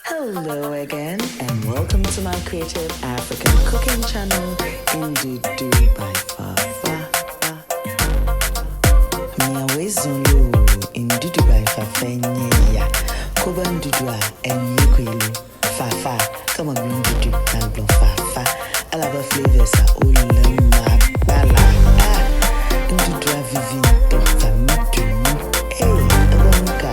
Hello again, and welcome to my creative African cooking channel, Ndudu by Fafa. Miawe Zulu, Ndudu by Fafa, Nya, Koba Ndudu, and Yukwelu, Fafa. Come on, Ndudu, Naglo Fafa. I love the flavors, Ulama Bala. Ndudu, Vivinto, Famitu, hey, Abonka.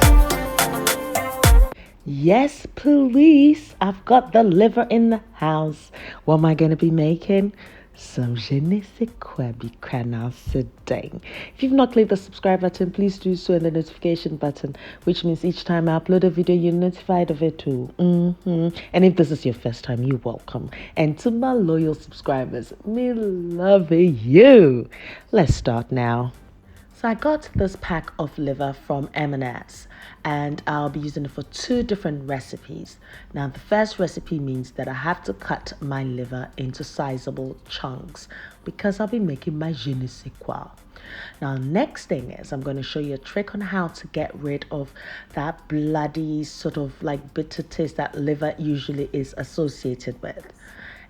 Yes, please. I've got the liver in the house. What am I going to be making? Some je ne sais quoi today. If you've not clicked the subscribe button, please do so, and the notification button, which means each time I upload a video, you're notified of it too. And if this is your first time, you're welcome. And to my loyal subscribers, me love you. Let's start now. So I got this pack of liver from M&S, and I'll be using it for two different recipes. Now the first recipe means that I have to cut my liver into sizable chunks because I'll be making my je ne sais quoi. Now next thing is I'm going to show you a trick on how to get rid of that bloody sort of like bitter taste that liver usually is associated with.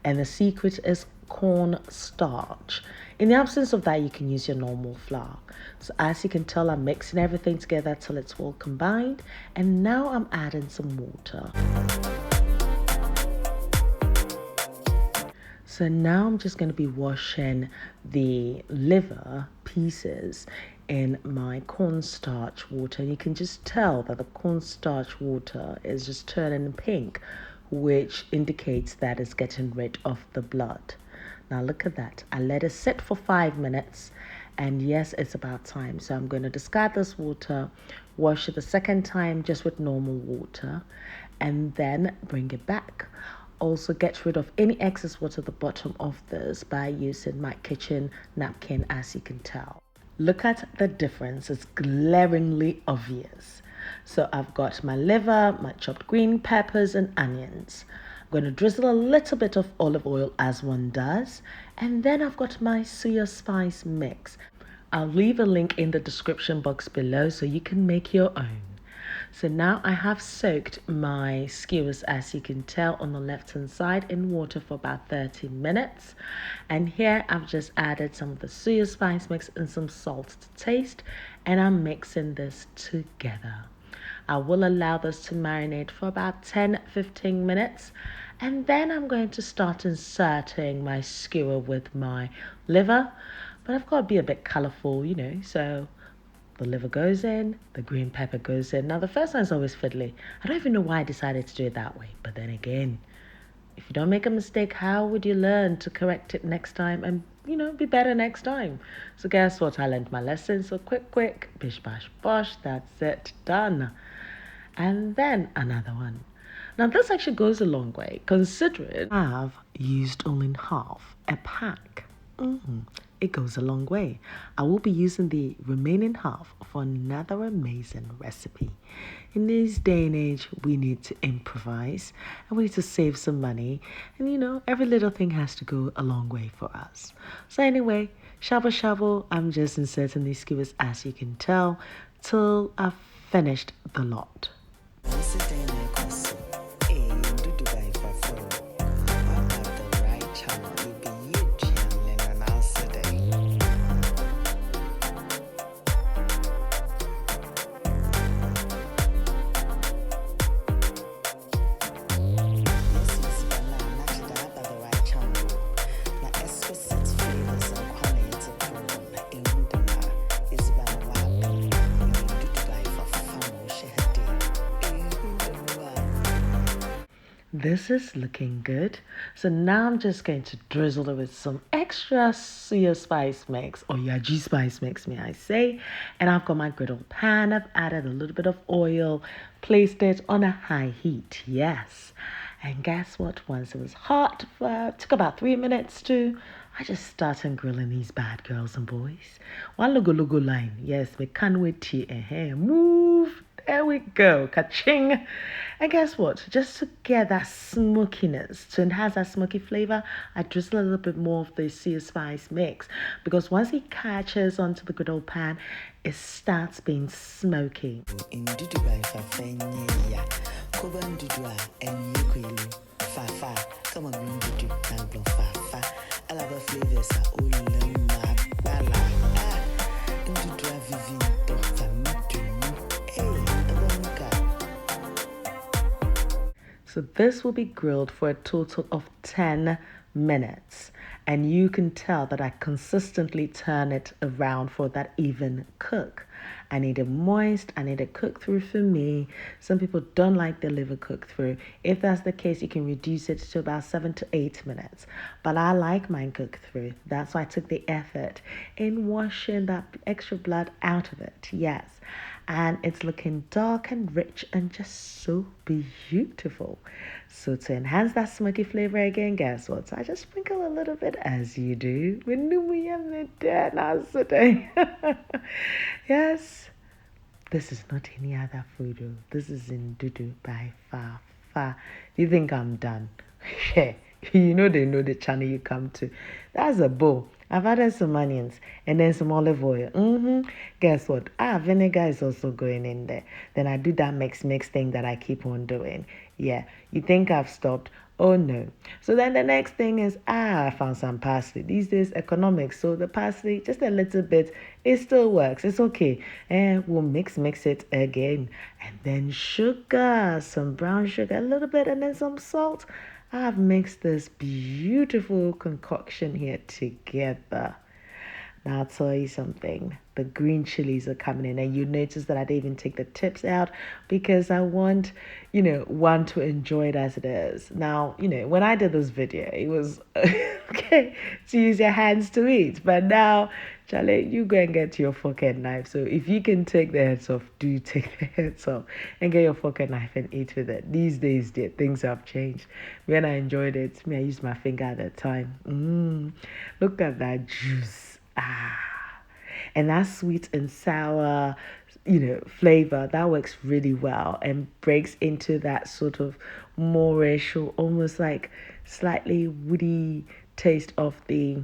And the secret is corn starch. In the absence of that, you can use your normal flour. So as you can tell, I'm mixing everything together till it's well combined. And now I'm adding some water. So now I'm just going to be washing the liver pieces in my cornstarch water. And you can just tell that the cornstarch water is just turning pink, which indicates that it's getting rid of the blood. Now look at that. I let it sit for 5 minutes, and yes, it's about time. So I'm going to discard this water, wash it the second time just with normal water, and then bring it back. Also get rid of any excess water at the bottom of this by using my kitchen napkin, as you can tell. Look at the difference. It's glaringly obvious. So I've got my liver, my chopped green peppers and onions. I'm going to drizzle a little bit of olive oil as one does. And then I've got my Suya spice mix. I'll leave a link in the description box below so you can make your own. So now I have soaked my skewers, as you can tell, on the left hand side in water for about 30 minutes. And here I've just added some of the Suya spice mix and some salt to taste, and I'm mixing this together. I will allow this to marinate for about 10-15 minutes, and then I'm going to start inserting my skewer with my liver. But I've got to be a bit colourful, so the liver goes in, the green pepper goes in. Now the first one's always fiddly. I don't even know why I decided to do it that way, but then again, if you don't make a mistake, how would you learn to correct it next time and be better next time? So guess what? I learned my lesson. So quick, bish bash bosh, that's it, done. And then another one. Now this actually goes a long way, considering I've used only half a pack. It goes a long way. I will be using the remaining half for another amazing recipe. In this day and age, we need to improvise and we need to save some money. And every little thing has to go a long way for us. So anyway, shovel, I'm just inserting these skewers, as you can tell, till I've finished the lot. This is looking good. So now I'm just going to drizzle it with some extra Suya spice mix, or Yaji spice mix, may I say. And I've got my griddle pan. I've added a little bit of oil, placed it on a high heat, yes. And guess what? Once it was hot, took about 3 minutes to, I just started grilling these bad girls and boys. One logo line, yes, we can't wait to move. There we go. Ka-ching. And guess what? Just to get that smokiness, to enhance that smoky flavor, I drizzle a little bit more of the sea spice mix. Because once it catches onto the good old pan, it starts being smoky. Ndudu by Fafa ya. Koba Ndudu and Yukwelu. Fafa, come on Ndudu and Fafa. I love the flavors are all in my bala. Ndudu Vivi. So this will be grilled for a total of 10 minutes. And you can tell that I consistently turn it around for that even cook. I need it moist. I need it cooked through for me. Some people don't like their liver cooked through. If that's the case, you can reduce it to about 7 to 8 minutes. But I like mine cooked through. That's why I took the effort in washing that extra blood out of it. Yes. And it's looking dark and rich and just so beautiful. So to enhance that smoky flavor again, guess what? I just sprinkle a little bit as you do. Yes, this is not any other food. This is Ndudu by Fafa. You think I'm done? Yeah, you know they know the channel you come to. That's a bowl. I've added some onions and then some olive oil. Guess what? Vinegar is also going in there. Then I do that mix thing that I keep on doing. Yeah, you think I've stopped? Oh no. So then the next thing is, I found some parsley. These days, economics. So the parsley, just a little bit, it still works. It's okay. And we'll mix it again. And then sugar, some brown sugar, a little bit, and then some salt. I've mixed this beautiful concoction here together. Now I'll tell you something. The green chilies are coming in, and you notice that I didn't even take the tips out because I want, one to enjoy it as it is. Now, when I did this video, it was okay to use your hands to eat. But now, Charlie, you go and get your fork and knife. So if you can take the heads off, do take the heads off and get your fork and knife and eat with it. These days, things have changed. When I enjoyed it, I used my finger at the time. Look at that juice. And that sweet and sour, flavor, that works really well and breaks into that sort of moreish or almost like slightly woody taste of the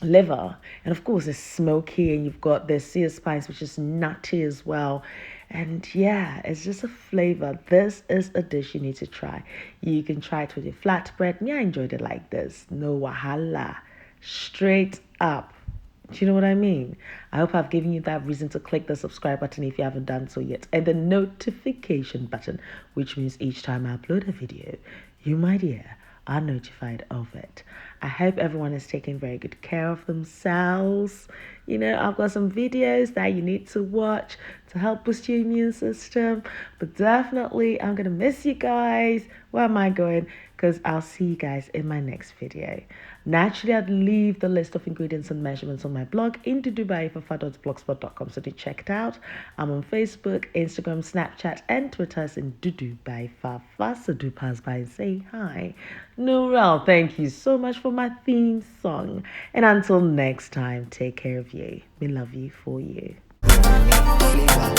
liver. And of course, it's smoky, and you've got the sea spice, which is nutty as well. And yeah, it's just a flavor. This is a dish you need to try. You can try it with your flatbread. Me, I enjoyed it like this. No wahala. Straight up. Do you know what I mean? I hope I've given you that reason to click the subscribe button if you haven't done so yet, and the notification button, which means each time I upload a video, you, my dear, are notified of it. I hope everyone is taking very good care of themselves. I've got some videos that you need to watch to help boost your immune system. But definitely, I'm going to miss you guys. Where am I going? Because I'll see you guys in my next video. Naturally, I'd leave the list of ingredients and measurements on my blog, ndudubyfafa.blogspot.com, so do check it out. I'm on Facebook, Instagram, Snapchat, and Twitter as Ndudu by Fafa, so do pass by and say hi. Nourel, thank you so much for my theme song. And until next time, take care of you. We love you for you. Flavor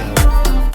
is